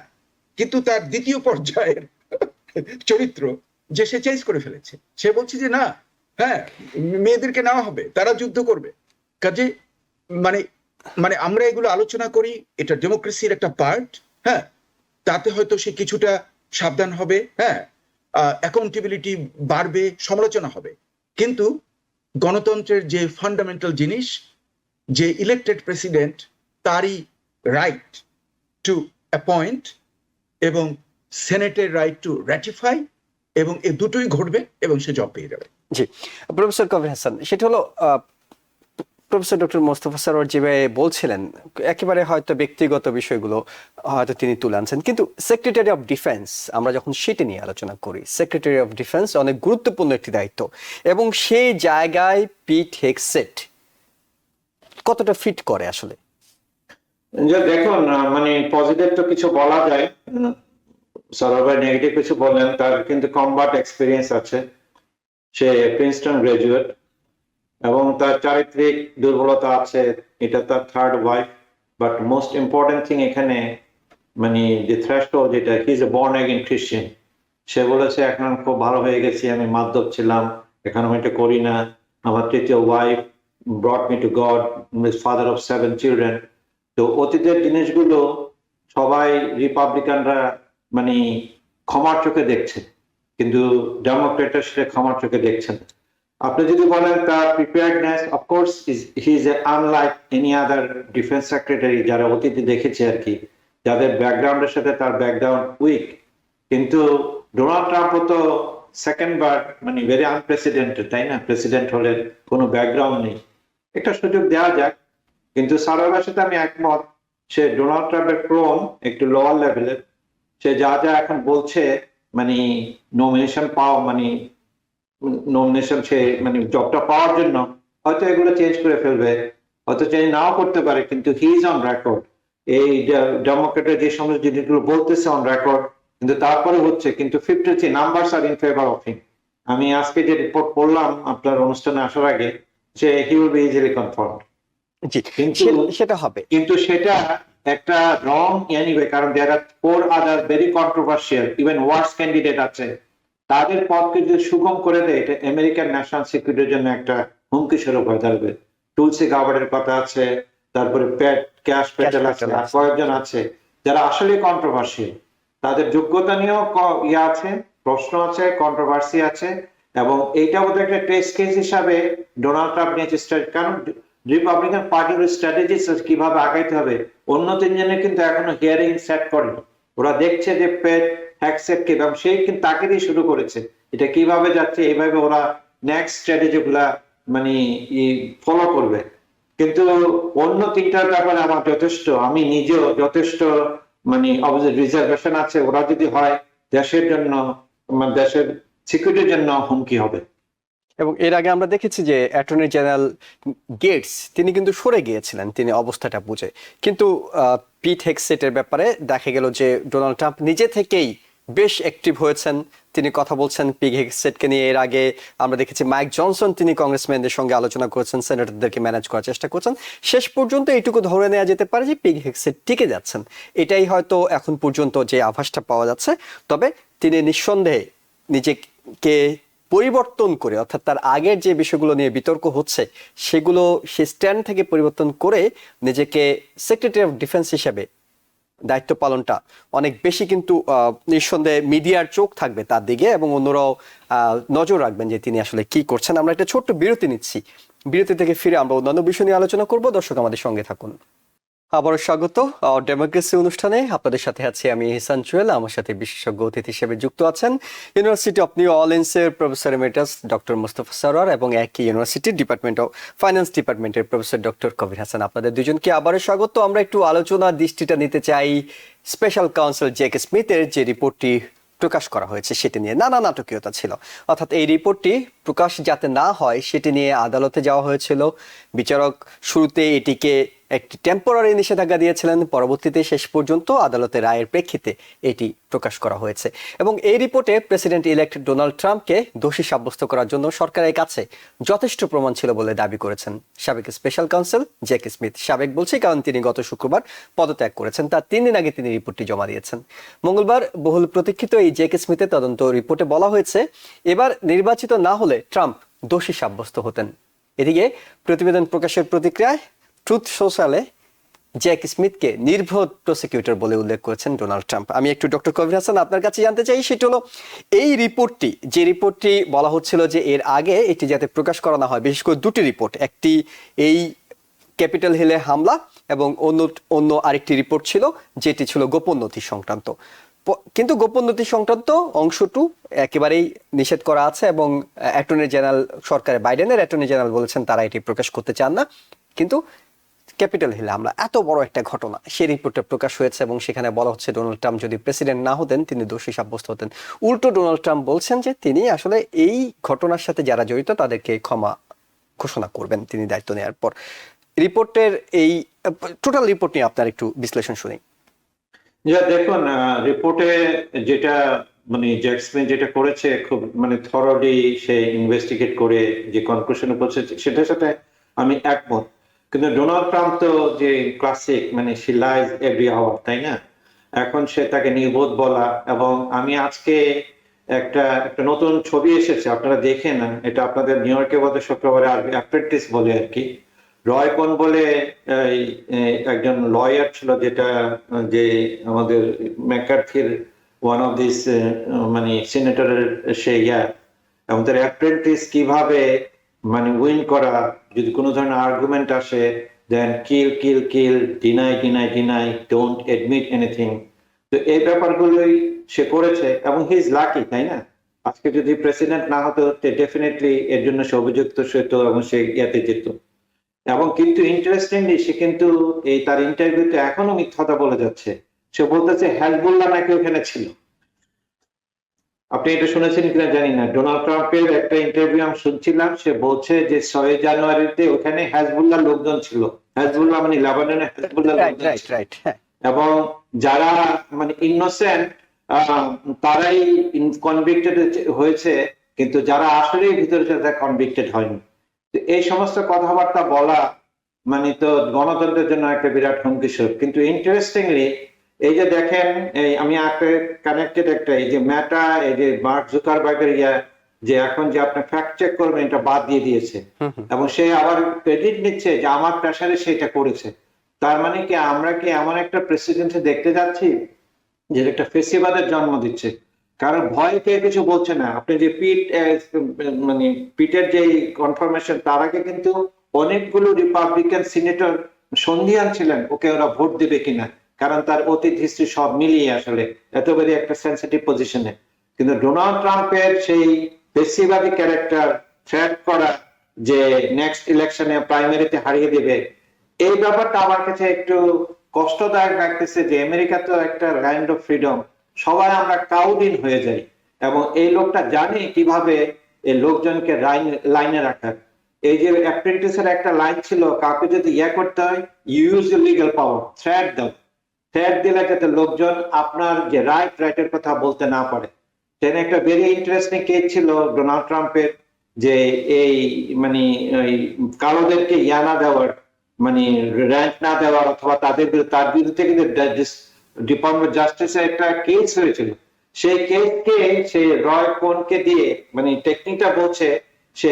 কিন্তু তার দ্বিতীয় পর্যায়ের চরিত্র যে সে চেঞ্জ করে ফেলেছে। সে বলছে যে না, হ্যাঁ, মেয়েদেরকে নেওয়া হবে, তারা যুদ্ধ করবে। কাজে মানে মানে আমরা এগুলো আলোচনা করি, এটা ডেমোক্রেসির একটা পার্ট, হ্যাঁ, তাতে হয়তো সে কিছুটা সাবধান হবে, হ্যাঁ, অ্যাকাউন্টেবিলিটি বাড়বে, সমালোচনা হবে। কিন্তু গণতন্ত্রের যে ফান্ডামেন্টাল জিনিস, যে ইলেক্টেড প্রেসিডেন্ট, তারই রাইট টু অ্যাপয়েন্ট এবং সেনেটের রাইট টু র্যাটিফাই, এবং এ দুটোই ঘটবে এবং সে জব পেয়ে যাবে। জি, প্রফেসর কবির হাসান, সেটা হলো প্রফেসর ডক্টর মোস্তফা সরোয়ার যেভাবে বলছিলেন একেবারে হয়তো ব্যক্তিগত বিষয়গুলো হয়তো তিনি তুলে আনছেন, কিন্তু সেক্রেটারি অফ ডিফেন্স আমরা যখন সেটা নিয়ে আলোচনা করি, সেক্রেটারি অফ ডিফেন্স অনেক গুরুত্বপূর্ণ একটি দায়িত্ব, এবং সেই জায়গায় পিট হেগসেট কতটা ফিট করে আসলে? যে দেখুন, মানে পজিটিভ তো কিছু বলা যায়, সরোবর নেগেটিভ কিছু বললেন। তার কিন্তু কমবাট এক্সপিরিয়েন্স আছে, সে প্রিন্সটন গ্রাজুয়েট, এবং তার চারিত্রিক দুর্বলতা আছে, এটা তার third wife. But most important thing এখানে, মানে যে থ্রেশহোল্ড, যেটা he is a born again খ্রিস্টান। সে বলেছে এখন আমি খুব ভালো হয়ে গেছি, আমি মাধ্যম ছিলাম, এখন আমি এটা করি না। আমার তৃতীয় wife ব্রট me two god, father of 7 children. তো অতীতের জিনিসগুলো সবাই রিপাবলিকানরা মানে ক্ষমার চোখে দেখছে, কিন্তু ডেমোক্রেটরা সেটা ক্ষমার চোখে দেখছেন। আপনি যদি বলেন তার preparedness, of course he is unlike any other defence secretary যারা অতীতে দেখেছে আর কি, যাদের ব্যাকগ্রাউন্ডের সাথে তার ব্যাকগ্রাউন্ড উইক। কিন্তু ডোনাল্ড ট্রাম্পও তো সেকেন্ড বার, মানে ভেরি আনপ্রেসিডেন্টেড, তাই না? প্রেসিডেন্ট হলে কোনো ব্যাকগ্রাউন্ড নেই, একটা সুযোগ দেওয়া যাক। কিন্তু সারাবার সাথে আমি একমত, সে ডোনাল্ড ট্রাম্পের ক্লোন, একটু লোয়ার লেভেলের। সে যা যা এখন বলছে, মানে নমিনেশন পাওয়া, মানে নমিনেশন, সে মানে জবটা পাওয়ার জন্য হয়তো এগুলো চেঞ্জ করে ফেলবে, হয়তো চেঞ্জ নাও করতে পারে, কিন্তু হি ইজ অন রেকর্ড। এই ডেমোক্রেটের যে সমস্ত জিনিসগুলো বলতেছে অন রেকর্ড, কিন্তু তারপরে হচ্ছে, কিন্তু 53 numbers are in favour of him. আমি আজকে যে রিপোর্ট পড়লাম আপনার অনুষ্ঠানে আসার আগে, যে he will be easily confirmed. জি, কিন্তু সেটা হবে। কিন্তু সেটা একটা রং এনিওয়ে, কারণ there are 4 other very controversial, even worse candidate আছে। তাদের পথকে যদি সুগম করে দেয়, এটা আমেরিকান ন্যাশনাল সিকিউরিটির জন্য একটা হুমকি স্বরূপ হয়ে দাঁড়াবে। টুলসি গাবার্ডের কথা আছে, তারপরে ক্যাশ প্যাটেল আছে, আর কয়েকজন আছে যারা আসলে কন্ট্রোভার্সিয়াল। তাদের যোগ্যতা নিয়েও ইয়ে আছে, প্রশ্ন আছে, কন্ট্রোভার্সি আছে। এবং এইটা বোধহয় একটা টেস্ট কেস হিসাবে ডোনাল্ড ট্রাম্প নিয়েছে। কারণ রিপাবলিকান পার্টির স্ট্র্যাটেজি কিভাবে আগাইতে হবে, অন্য তিনজনে কিন্তু এখনো হিয়ারিং সেট করেনি। ওরা দেখছে যে পেট হ্যাকসেটকে, এবং সেই কিন্তু তাকে দিয়ে শুরু করেছে, এটা কিভাবে যাচ্ছে, এইভাবে ওরা নেক্সট স্ট্র্যাটেজি গুলা মানে ফলো করবে। কিন্তু অন্য তিনটার ব্যাপারে আমার যথেষ্ট, আমি নিজেও যথেষ্ট মানে রিজার্ভেশন আছে। ওরা যদি হয় দেশের জন্য, দেশের সিকিউরিটির জন্য হুমকি হবে। এবং এর আগে আমরা দেখেছি যে অ্যাটর্নি জেনারেল গেটস তিনি কিন্তু সরে গিয়েছিলেন তিনি অবস্থাটা বুঝে, কিন্তু পিট হেগসেটের ব্যাপারে দেখা গেল যে ডোনাল্ড ট্রাম্প নিজে থেকেই বেশ অ্যাক্টিভ হয়েছেন, তিনি কথা বলছেন পিট হেগসেটকে নিয়ে। এর আগে আমরা দেখেছি মাইক জনসন তিনি কংগ্রেসম্যানদের সঙ্গে আলোচনা করেছেন, সেনেটরদেরকে ম্যানেজ করার চেষ্টা করছেন। শেষ পর্যন্ত এইটুকু ধরে নেওয়া যেতে পারে যে পিট হেগসেট টিকে যাচ্ছেন, এটাই হয়তো এখন পর্যন্ত যে আভাসটা পাওয়া যাচ্ছে। তবে তিনি নিঃসন্দেহে নিজেকে পরিবর্তন করে, অর্থাৎ তার আগের যে বিষয়গুলো নিয়ে বিতর্ক হচ্ছে সেগুলো সে স্ট্যান্ড থেকে পরিবর্তন করে নিজেকে সেক্রেটারি অফ ডিফেন্স হিসেবে দায়িত্ব পালনটা অনেক বেশি, কিন্তু নিঃসন্দেহে মিডিয়ার চোখ থাকবে তার দিকে এবং অন্যরাও নজর রাখবেন যে তিনি আসলে কি করছেন। আমরা একটা ছোট্ট বিরতি নিচ্ছি, বিরতি থেকে ফিরে আমরা অন্যান্য বিষয় নিয়ে আলোচনা করব। দর্শক আমাদের সঙ্গে থাকুন। আবারও স্বাগত ডেমোক্রেসি অনুষ্ঠানে, আপনাদের সাথে আছি আমি ইহসান জুয়েল। আমার সাথে বিশেষজ্ঞ অতিথি হিসেবে যুক্ত আছেন ইউনিভার্সিটি অফ নিউ অরলিন্সের professor emeritus doctor Mostafa Sarwar এবং একই ইউনিভার্সিটির ডিপার্টমেন্ট অফ ফাইন্যান্স ডিপার্টমেন্টের প্রফেসর ডক্টর কবির হাসান। আপনাদের দুজনকে আবারও স্বাগত। আমরা একটু আলোচনার দৃষ্টিটা নিতে চাই স্পেশাল কাউন্সিল জেকে স্মিথের যে রিপোর্টটি প্রকাশ করা হয়েছে সেটি নিয়ে। নানা নাটকীয়তা ছিল, অর্থাৎ এই রিপোর্টটি প্রকাশ যাতে না হয় সেটি নিয়ে আদালতে যাওয়া হয়েছিল। বিচারক শুরুতে এটিকে একটি টেম্পোরারি নিষেধাজ্ঞা দিয়েছিলেন, পরবর্তীতে শেষ পর্যন্ত আদালতের রায়ের প্রেক্ষিতে এটি প্রকাশ করা হয়েছে। এবং এই রিপোর্টে প্রেসিডেন্ট ইলেক্ট ডোনাল্ড ট্রাম্পকে দোষী সাব্যস্ত করার জন্য সরকারের কাছে যথেষ্ট প্রমাণ ছিল বলে দাবি করেছেন সাবেক স্পেশাল কাউন্সিল জ্যাক স্মিথ। সাবেক বলছি কারণ তিনি গত শুক্রবার পদত্যাগ করেছেন, তার 3 দিন আগে তিনি রিপোর্টটি জমা দিয়েছেন। মঙ্গলবার বহুল প্রতীক্ষিত এই জ্যাক স্মিথের তদন্ত রিপোর্টে বলা হয়েছে এবার নির্বাচিত না হলে ট্রাম্প দোষী সাব্যস্ত হতেন। এদিকে প্রতিবেদন প্রকাশের প্রতিক্রিয়ায় ট্রুথ সোশ্যালে জ্যাক স্মিথকে নির্বোধ প্রসিকিউটর বলে উল্লেখ করেছেন ডোনাল্ড ট্রাম্প। আমি একটু ডক্টর কবির হাসান আপনার কাছে জানতে চাই, সেটা হলো এই রিপোর্টটি বলা হচ্ছিল যে এর আগে এটি যাতে প্রকাশ করা না হয়, বিশেষ করে 2টি রিপোর্ট, একটি এই ক্যাপিটাল হিলে হামলা এবং অন্য আরেকটি রিপোর্ট ছিল যেটি ছিল গোপন নথি সংক্রান্ত। কিন্তু গোপন নথি সংক্রান্ত অংশটু একেবারেই নিষেধ করা আছে এবং অ্যাটর্নি জেনারেল, সরকারের বাইডেনের অ্যাটর্নি জেনারেল বলেছেন তারা এটি প্রকাশ করতে চান না। কিন্তু ক্যাপিটাল হিলে হামলা এত বড় একটা ঘটনা, সেই রিপোর্টটা প্রকাশ হয়েছে এবং সেখানে বলা হচ্ছে ডোনাল্ড ট্রাম্প যদি প্রেসিডেন্ট না হতেন তিনি দোষী সাব্যস্ত হতেন। উল্টো ডোনাল্ড ট্রাম্প বলছেন যে তিনি আসলে এই ঘটনার সাথে যারা জড়িত তাদেরকে ক্ষমা ঘোষণা করবেন তিনি দায়িত্ব নেওয়ার পর। রিপোর্টের এই টোটাল রিপোর্ট নিয়ে আপনার একটু বিশ্লেষণ শুনি। দেখুন, রিপোর্টে যেটা মানে জ্যাক স্মিথ যেটা করেছে খুব থরলি সে ইনভেস্টিগেট করে যে কনক্লুশনে পৌঁছেছে সেটার সাথে আমি একমত। কিন্তু ডোনাল্ড ট্রাম্প তো যে classic she lies every hour, তাই না? এখন সে তাকে নির্বোধ বলা, এবং আমি আজকে একটা নতুন ছবি এসেছে আপনারা দেখে নেন, এটা আপনাদের নিউ ইয়র্কে গত শুক্রবারে অ্যাপ্রেন্টিস বলে আর কি। রয় কোন বলে একজন লয়ার ছিল, যেটা যে আমাদের ম্যাকার্থির ওয়ান অফ দিস সিনেটরের সে এবং তার অ্যাপ্রেন্টিস কিভাবে উইন করা, যদি কোনো ধরনের আর্গুমেন্ট আসে then kill kill kill, deny deny deny, don't admit anything. তো এই ব্যাপারগুলোই সে করেছে এবং হি ইজ লাকি, তাই না? আজকে যদি প্রেসিডেন্ট না হতো ডেফিনেটলি এর জন্য সে অভিযুক্ত হতো এবং সে ইয়াতে যেত। এবং কিন্তু ইন্টারেস্টিংলি সে কিন্তু এই তার ইন্টারভিউতে এখনো মিথ্যাটা বলে যাচ্ছে। সে বলতেছে হেজবুল্লাহ নাকি ওখানে ছিল। আপনি এটা শুনেছেন কিনা জানি না, ডোনাল্ড ট্রাম্পের একটা ইন্টারভিউ আমি শুনছিলাম, সে বলছে যে 6 জানুয়ারিতে ওখানে হেজবুল্লাহ লোকজন ছিল। হেজবুল্লাহ লেবাননের হেজবুল্লাহ এবং যারা ইনোসেন্ট তারাই কনভিক্টেড হয়েছে, কিন্তু যারা আসলে ভিতরে তারা কনভিক্টেড হয়নি। এই সমস্ত কথাবার্তা বলা তো গণতন্ত্রের জন্য একটা বিরাট হুমকি স্বরূপ। কিন্তু ইন্টারেস্টিংলি এই যে দেখেন, আমি একটা কানেক্টেড একটা এই যে মেটা, এই যে মার্ক জুকারবার্গের যে এখন যে আপনি ফ্যাক্ট চেক করবেন এটা বাদ দিয়ে দিয়েছে এবং সে আবার ক্রেডিট নিচ্ছে যে আমার প্রেসারে সেটা করেছে। তার কি আমরা কি এমন একটা প্রেসিডেন্সি দেখতে যাচ্ছি যে একটা ফেসিবাদের জন্ম দিচ্ছে? কারণ ভয় পেয়ে কিছু বলছে না। আপনি যে পিটের যে কনফার্মেশন, তার আগে কিন্তু অনেকগুলো রিপাবলিকান সিনেটর সন্দিহান ছিলেন ওকে ওরা ভোট দেবে কিনা, কারণ তার অতীত হিস্ট্রি সব মিলিয়ে আসলে এতবারই একটা সেন্সিটিভ পজিশনে। কিন্তু ডোনাল্ড ট্রাম্পের সেই ফেসিবাদী ক্যারেক্টার থ্রেট করা যে নেক্সট ইলেকশনে প্রাইমারিতে হারিয়ে দেবে, এই ব্যাপারটা আমার কাছে একটু কষ্টদায়ক লাগতেছে যে আমেরিকা তো একটা ল্যান্ড অফ ফ্রিডম, সবাই আমরা কাউডিন হয়ে যাই এবং এই লোকটা জানে কিভাবে এই লোকজনকে লাইনে রাখার। এই যে অ্যাপ্রেন্টিসের একটা লাইন ছিল, কাউকে যদি করতে হয় ইউজ লিগ্যাল পাওয়ার, থ্রেট দাও, থ্রেট দিলে যাতে লোকজন আপনার যে রাইটের কথা বলতে না পারে। সেখানে একটা ভেরি ইন্টারেস্টিং কেস ছিল ডোনাল্ড ট্রাম্পের, যে এই কালোদেরকে না দেওয়ার, র্যাঙ্ক না দেওয়ার অথবা তার বিরুদ্ধে কিন্তু ডিপার্টমেন্ট জাস্টিসের একটা কেস হয়েছিল। সেই কেসকে সে রয় কোনকে দিয়ে টেকনিকটা বলছে, সে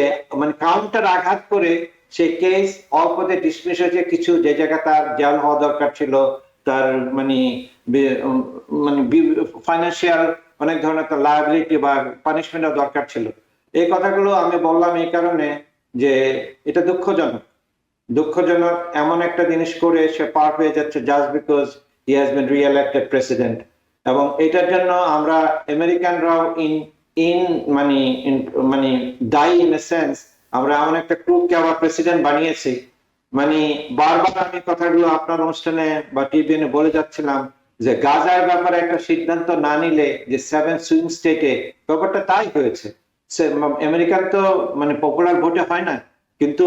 কাউন্টার আঘাত করে সেই কেস অল্পতে ডিসমিস হয়েছে। কিছু যে জায়গা তার জেল হওয়া দরকার ছিল, তার ফাইন্যান্সিয়াল অনেক ধরনের তার লায়াবিলিটি বা পানিশমেন্টের দরকার ছিল। এই কথাগুলো আমি বললাম এই কারণে যে এটা দুঃখজনক এমন একটা জিনিস করে সে পার পেয়ে যাচ্ছে just because he has been reelected president. এবং এটার জন্য আমরা আমেরিকানরাও দায়ী ইন এ সেন্স, আমরা এমন একটা ক্রুককে আবার প্রেসিডেন্ট বানিয়েছি। বারবার আমি কথাগুলো আপনার অনুষ্ঠানে বা টিভিএনে বলে যাচ্ছিলাম যে গাজার ব্যাপারে একটা সিদ্ধান্ত না নিলে যে 7 সুইং স্টেটে ব্যাপারটা তাই হয়েছে। আমেরিকান তো পপুলার ভোটে হয় না, কিন্তু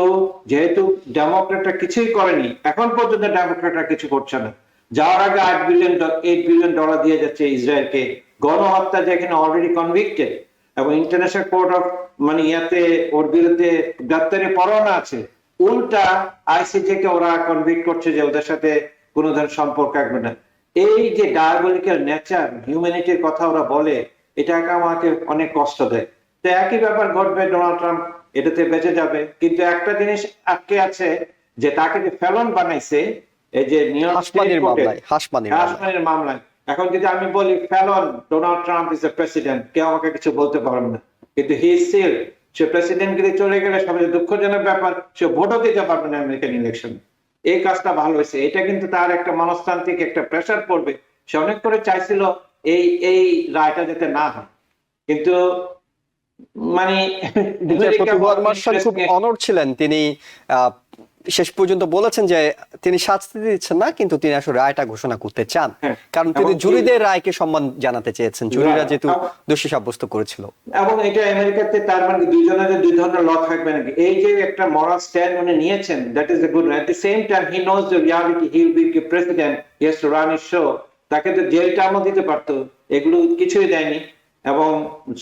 যেহেতু ডেমোক্রেটরা কিছুই করেনি, এখন পর্যন্ত ডেমোক্রেটরা কিছু করছে না। যাওয়ার আগে $8 বিলিয়ন দিয়ে যাচ্ছে ইসরায়েলকে, গণহত্যা যেখানে অলরেডি কনভিক্টেড, এবং ইন্টারন্যাশনাল কোর্ট অফ ইয়াতে ওর বিরুদ্ধে গ্রেপ্তারি পরোয়ানা আছে, উল্টা আইসিজে কে ওরা কনভিক্ট করছে যে ওদের সাথে কোনো ধরনের সম্পর্ক রাখবে না। এই যে ডায়াবলিক্যাল নেচার, হিউম্যানিটির কথা ওরা বলে, এটাকে আমাকে অনেক কষ্ট দেয়। তো একই ব্যাপার ঘটবে, ডোনাল্ড ট্রাম্প এটাতে বেঁচে যাবে। কিন্তু একটা জিনিস আটকে আছে, যে তাকে যে ফেলন বানাইছে এই যে হাসমানির মামলায়, এখন যদি আমি বলি ফেলন Donald Trump is a president, কেউ আমাকে কিছু বলতে পারবে না। কিন্তু হি ইজ স্টিল, সে প্রেসিডেন্ট গিয়ে চলে গেলে সবচেয়ে দুঃখজনক ব্যাপার, সে ভোটও দিতে পারবে না আমেরিকান ইলেকশন। এই কাজটা ভালো হয়েছে, এটা কিন্তু তার একটা মনস্তান্ত্রিক একটা প্রেসার পড়বে। সে অনেক করে চাইছিল এই রায়টা যাতে না হয়, কিন্তু মানে খুব অনড় ছিলেন তিনি। শেষ পর্যন্ত বলেছেন যে তিনি শাস্তি দিচ্ছেন না, কিন্তু তিনি আসলে রায়টা ঘোষণা করতে চান, কারণ তিনি জুরিদের রায়কে সম্মান জানাতে চেয়েছেন, জুরিরা যেহেতু দোষী সাব্যস্ত করেছিল। এবং এটা আমেরিকাতে তার মানে দুইজনের দুই ধরনের ল থাকবে নাকি, এই যে একটা মরাল স্ট্যান্ড উনি নিয়েছেন, that is a good. At the same time he knows the reality, he will B president, he has to run his show. তাকে তো জেল টার্মও দিতে পারতো, এগুলো কিছুই দেয়নি। এবং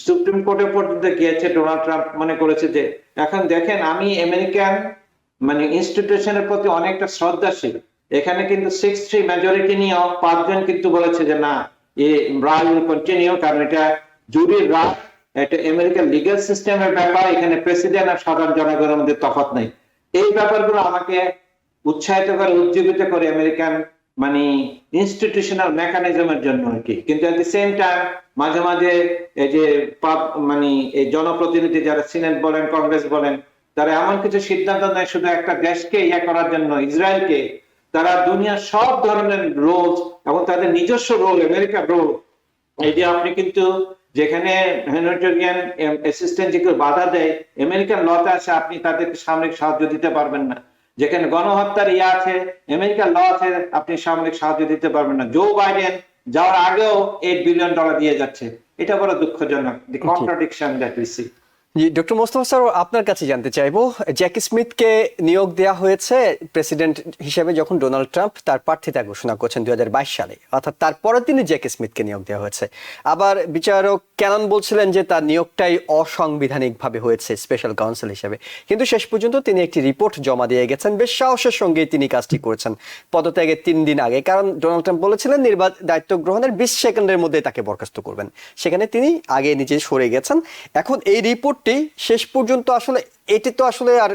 সুপ্রিম কোর্টে পর্যন্ত গিয়েছে। ডোনাল্ড ট্রাম্প মনে করেছে যে এখন দেখেন আমি আমেরিকান ইনস্টিটিউশনের প্রতি অনেকটা শ্রদ্ধাশীল, এখানে কিন্তু 6-3 মেজরিটি নিয়েও 5 জন কিন্তু বলেছে যে না, এই রায় উইল কন্টিনিউ, কারণ এটা জুরির রায়, এটা আমেরিকান লিগ্যাল সিস্টেমের ব্যাপার, এখানে প্রেসিডেন্ট আর সাধারণ জনগণের মধ্যে তফাৎ নেই। এই ব্যাপারগুলো আমাকে উৎসাহিত করে, উজ্জীবিত করে আমেরিকান ইনস্টিটিউশনাল মেকানিজমের জন্য আর কি। কিন্তু এট দি সেম টাইম মাঝে মাঝে এই যে এই জনপ্রতিনিধি যারা সিনেট বলেন, কংগ্রেস বলেন, তারা এমন কিছু সিদ্ধান্ত নেয় শুধু একটা দেশকে করার জন্য, ইসরায়েলকে। তারা দুনিয়ার সব ধরনের রোল এবং তাদের নিজস্ব রোল, আমেরিকার রোল, এই যে আপনি কিন্তু যেখানে হিউম্যানিটেরিয়ান অ্যাসিস্ট্যান্স যেগুলো বাধা দেয়, আমেরিকান লতে আছে আপনি তাদেরকে সামরিক সাহায্য দিতে পারবেন না। যেখানে গণহত্যার আছে, আমেরিকান ল আছে, আপনি সামরিক সাহায্য দিতে পারবেন না। জো বাইডেন যাওয়ার আগেও $8 বিলিয়ন দিয়ে যাচ্ছে, এটা বড় দুঃখজনক, the contradiction that we see. জি, ডক্টর মোস্তফা স্যার, আপনার কাছে জানতে চাইবো, জ্যাকি স্মিথকে নিয়োগ দেওয়া হয়েছে প্রেসিডেন্ট হিসেবে যখন ডোনাল্ড ট্রাম্প তার প্রার্থিতা ঘোষণা করছেন 2022 সালে, অর্থাৎ তারপরের দিনে জ্যাকি স্মিথকে নিয়োগ দেওয়া হয়েছে। আবার বিচারক ক্যানন বলছিলেন যে তার নিয়োগটাই অসাংবিধানিকভাবে হয়েছে স্পেশাল কাউন্সিল হিসেবে, কিন্তু শেষ পর্যন্ত তিনি একটি রিপোর্ট জমা দিয়ে গেছেন। বেশ সাহসের সঙ্গে তিনি কাজটি করেছেন পদত্যাগের 3 দিন আগে, কারণ ডোনাল্ড ট্রাম্প বলেছিলেন দায়িত্ব গ্রহণের 20 সেকেন্ডের মধ্যে তাকে বরখাস্ত করবেন, সেখানে তিনি আগে নিজে সরে গেছেন। এখন এই রিপোর্ট শেষ পর্যন্ত আসলে এটি তো আসলে আর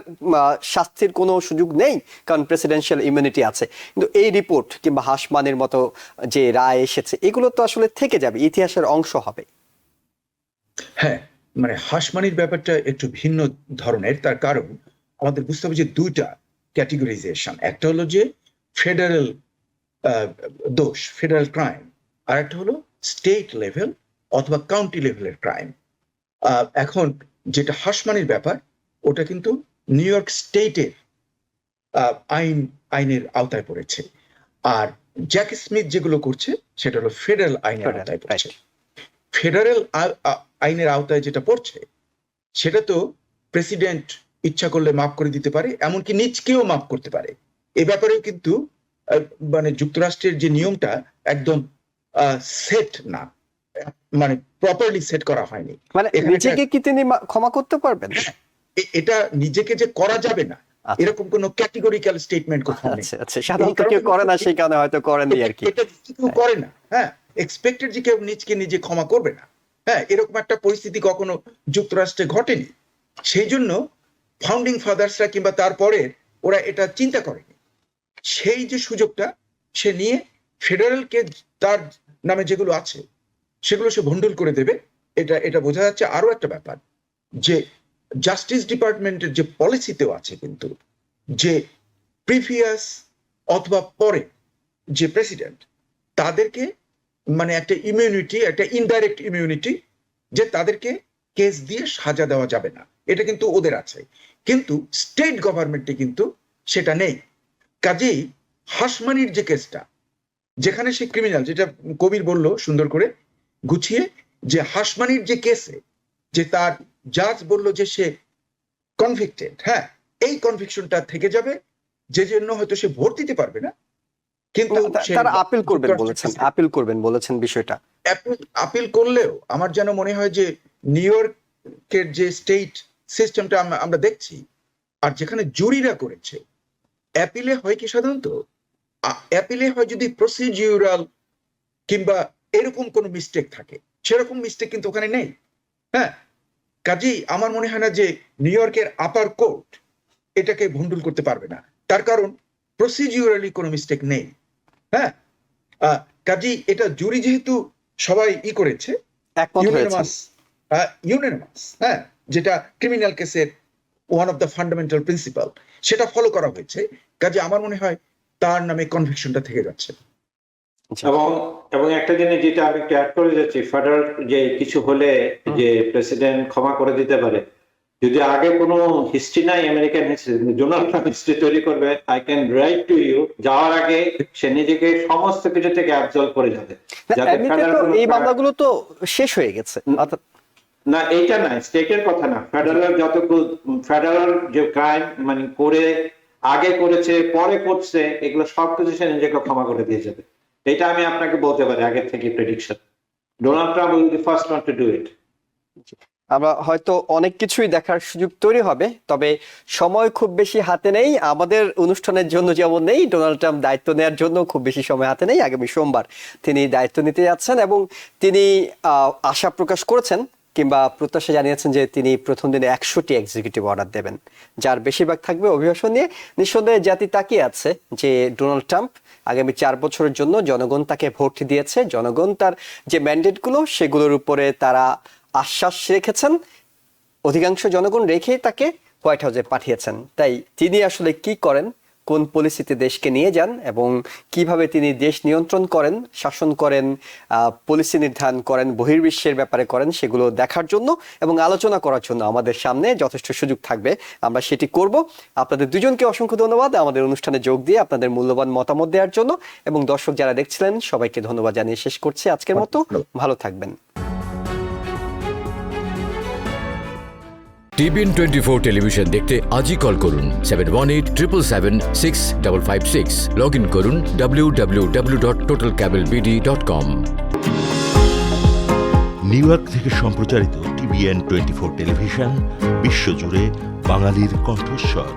শাস্তির কোনো সুযোগ নেই, কারণ প্রেসিডেন্সিয়াল ইমিউনিটি আছে, কিন্তু এই রিপোর্ট কিংবা হাসমানের মতো যে রায় এসেছে, এগুলো তো আসলে থেকে যাবে, ইতিহাসের অংশ হবে। হ্যাঁ, মানে হাসমানির ব্যাপারটা একটু ভিন্ন ধরনের। তার কারণ আমাদের বুঝতে হবে যে দুইটা ক্যাটেগরাইজেশন, একটা হলো যে ফেডারেল দোষ, ফেডারেল ক্রাইম, আর একটা হলো স্টেট লেভেল অথবা কাউন্টি লেভেলের ক্রাইম। এখন যেটা হাসমানির ব্যাপার, ওটা কিন্তু নিউ ইয়র্ক স্টেটের আইনের আওতায় পড়েছে, আর জ্যাকি স্মিথ যেগুলো করছে সেটা হলো ফেডারেল আইনের আওতায় পড়ছে। ফেডারেল আইনের আওতায় যেটা পড়ছে সেটা তো প্রেসিডেন্ট ইচ্ছা করলে মাফ করে দিতে পারে, এমনকি নিজকেও মাফ করতে পারে। এ ব্যাপারেও কিন্তু মানে যুক্তরাষ্ট্রের যে নিয়মটা একদম সেট না, মানে প্রপারলি সেট করা হয়নি। মানে নিজেকে কি তিনি ক্ষমা করতে পারবেন? এটা নিজেকে যে করা যাবে না এরকম কোন ক্যাটেগরিক্যাল স্টেটমেন্ট করতে নেই। আচ্ছা, সাধারণত কেউ করে না, সেই কারণে হয়তো করেননি আর কি। এটা কেউ করে না, হ্যাঁ, এক্সপেক্টেড যে কেউ নিজকে নিজে ক্ষমা করবে না, হ্যাঁ, এরকম একটা পরিস্থিতি কখনো যুক্তরাষ্ট্রে ঘটেনি। সেই জন্য ফাউন্ডিং ফাদার্সরা কিংবা তারপরে ওরা এটা চিন্তা করেনি। সেই যে সুযোগটা সে নিয়ে ফেডারেলকে তার নামে যেগুলো আছে সেগুলো সে ভন্ডুল করে দেবে, এটা বোঝা যাচ্ছে। আরো একটা ব্যাপার, যে জাস্টিস ডিপার্টমেন্টের যে পলিসিতেও আছে কিন্তু, যে প্রিভিয়াস অথবা পরে যে প্রেসিডেন্ট, তাদেরকে মানে একটা ইমিউনিটি, একটা ইনডাইরেক্ট ইমিউনিটি, যে তাদেরকে কেস দিয়ে সাজা দেওয়া যাবে না, এটা কিন্তু ওদের আছে, কিন্তু স্টেট গভর্নমেন্টে কিন্তু সেটা নেই। কাজেই হাসমানির যে কেসটা, যেখানে সে ক্রিমিনাল, যেটা কবির বলল সুন্দর করে গুছিয়ে, যে হাসমানির যে কেসে যে তার জাজ বলল যে সে কনভিক্টেড, হ্যাঁ, এই কনভিকশনটা থেকে যাবে, যে জন্য হয়তো সে ভোট দিতে পারবে না, কিন্তু সে তারা আপিল করবেন বলেছেন বিষয়টা। আপিল করলেও আমার যেন মনে হয় যে নিউ ইয়র্কের যে স্টেট সিস্টেমটা আমরা দেখছি, আর যেখানে জুরিরা করেছে, অ্যাপিলে হয় কি সাধারণত অ্যাপিলে হয় যদি প্রসিডিউরাল কিংবা এরকম কোনো মিস্টেক থাকে, সেরকম মিস্টেক কিন্তু ওখানে নেই। হ্যাঁ, কাজেই আমার মনে হয় না যে নিউ ইয়র্কের আপার কোর্ট এটাকে ভন্ডুল করতে পারবে না, তার কারণ প্রসিডিউরালি কোনো মিস্টেক নেই। হ্যাঁ, কাজেই এটা জুরি যেহেতু সবাই করেছে ইউনানিমাস, হ্যাঁ, যেটা ক্রিমিনাল কেসের one of the fundamental principal, সেটা ফলো করা হয়েছে। কাজে আমার মনে হয় তার নামে কনভিকশনটা থেকে যাচ্ছে। এবং একটা জিনিস যেটা আমি একটু অ্যাড করে যাচ্ছি, ফেডারেল যে কিছু হলে যে প্রেসিডেন্ট ক্ষমা করে দিতে পারে, যদি আগে কোনো হিস্ট্রি নাই American history, Donald Trump history তৈরি করবে, I can write to you, যাওয়ার আগে সে নিজেকে সমস্ত কিছু থেকে অ্যাবজলভ করে যাবে। এই মামলাগুলো তো শেষ হয়ে গেছে, না এইটা না, স্টেটের কথা না, ফেডারেল যতটুকু ফেডারেল যে ক্রাইম মানে করে আগে করেছে পরে করছে, এগুলো সবকিছু সে নিজেকে ক্ষমা করে দিয়ে যাবে। এটা আমি আপনাকে বলতে পারি আগে থেকে prediction. Donald Trump will be first one to do it. আমরা হয়তো অনেক কিছুই দেখার সুযোগ তৈরি হবে, তবে সময় খুব বেশি হাতে নেই। আমাদের অনুষ্ঠানের জন্য যেমন নেই, ডোনাল্ড ট্রাম্প দায়িত্ব নেওয়ার জন্য খুব বেশি সময় হাতে নেই। আগামী সোমবার তিনি দায়িত্ব নিতে যাচ্ছেন এবং তিনি আশা প্রকাশ করেছেন কিংবা প্রত্যাশা জানিয়েছেন যে তিনি প্রথম দিনে 100টি এক্সিকিউটিভ অর্ডার দেবেন, যার বেশিরভাগ থাকবে অভিবাসন নিয়ে। নিঃসন্দেহে জাতি তাকিয়ে আছে যে ডোনাল্ড ট্রাম্প আগামী 4 বছরের জন্য জনগণ তাকে ভোট দিয়েছে, জনগণ তার যে ম্যান্ডেটগুলো সেগুলোর উপরে তারা আশ্বাস রেখেছেন, অধিকাংশ জনগণ রেখেই তাকে হোয়াইট হাউসে পাঠিয়েছেন। তাই তিনি আসলে কি করেন, কোন পলিসিতে দেশকে নিয়ে যান এবং কিভাবে তিনি দেশ নিয়ন্ত্রণ করেন, শাসন করেন, পলিসি নির্ধারণ করেন, বহির্বিশ্বের ব্যাপারে করেন, সেগুলো দেখার জন্য এবং আলোচনা করার জন্য আমাদের সামনে যথেষ্ট সুযোগ থাকবে, আমরা সেটি করব। আপনাদের দুজনকে অসংখ্য ধন্যবাদ আমাদের অনুষ্ঠানে যোগ দিয়ে আপনাদের মূল্যবান মতামত দেওয়ার জন্য, এবং দর্শক যারা দেখছিলেন সবাইকে ধন্যবাদ জানিয়ে শেষ করছি আজকের মতো। ভালো থাকবেন। টিবিএন 24 টেলিভিশন দেখতে আজই কল করুন 7187776556। লগ ইন করুন www.totalcablebd.com। নিউ ইয়র্ক থেকে সম্প্রচারিত টিবিএন 24 টেলিভিশন বিশ্বজুড়ে বাঙালির কণ্ঠস্বর।